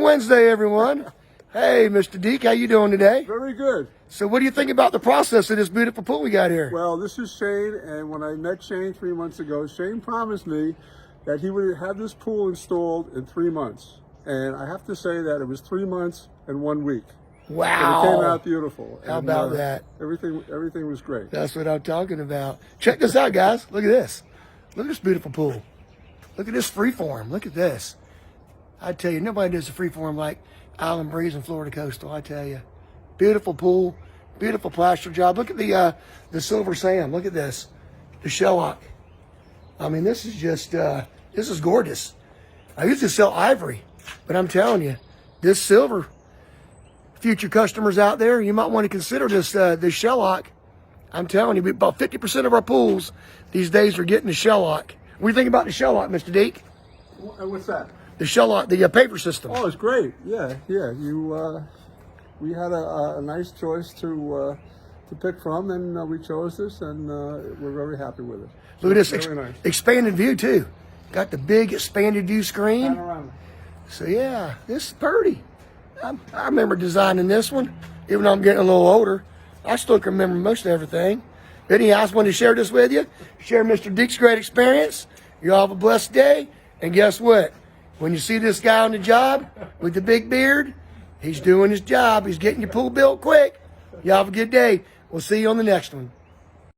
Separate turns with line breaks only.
Wednesday, everyone. Hey, Mr. Deak, how you doing today?
Very good.
So what do you think about the process of this beautiful pool we got here?
Well, this is Shane, and when I met Shane 3 months ago, Shane promised me that he would have this pool installed in 3 months. And I have to say that it was 3 months and 1 week.
Wow.
And it came out beautiful.
How about that?
Everything was great.
That's what I'm talking about. Check this out, guys. Look at this. Look at this beautiful pool. Look at this freeform. Look at this. I tell you, nobody does a freeform like Island Breeze and Florida Coastal, I tell you. Beautiful pool, beautiful plaster job. Look at the silver sand. Look at this. The shellac. I mean, this is just, this is gorgeous. I used to sell ivory, but I'm telling you, this silver, future customers out there, you might want to consider this shellac. I'm telling you, about 50% of our pools these days are getting the shellac. What do you think about the shellac, Mr. Deak?
What's that?
The shellac, the paper system.
Oh, it's great. Yeah. We had a nice choice to pick from, and we chose this, and we're very happy with it.
Look at this
Very nice.
expanded view too. Got the big expanded view screen.
Panorama.
So yeah, this is pretty. I remember designing this one, even though I'm getting a little older. I still can remember most of everything. Anyhow, I just wanted to share this with you. Share Mr. Deak's great experience. You all have a blessed day. And guess what? When you see this guy on the job with the big beard, he's doing his job. He's getting your pool built quick. Y'all have a good day. We'll see you on the next one.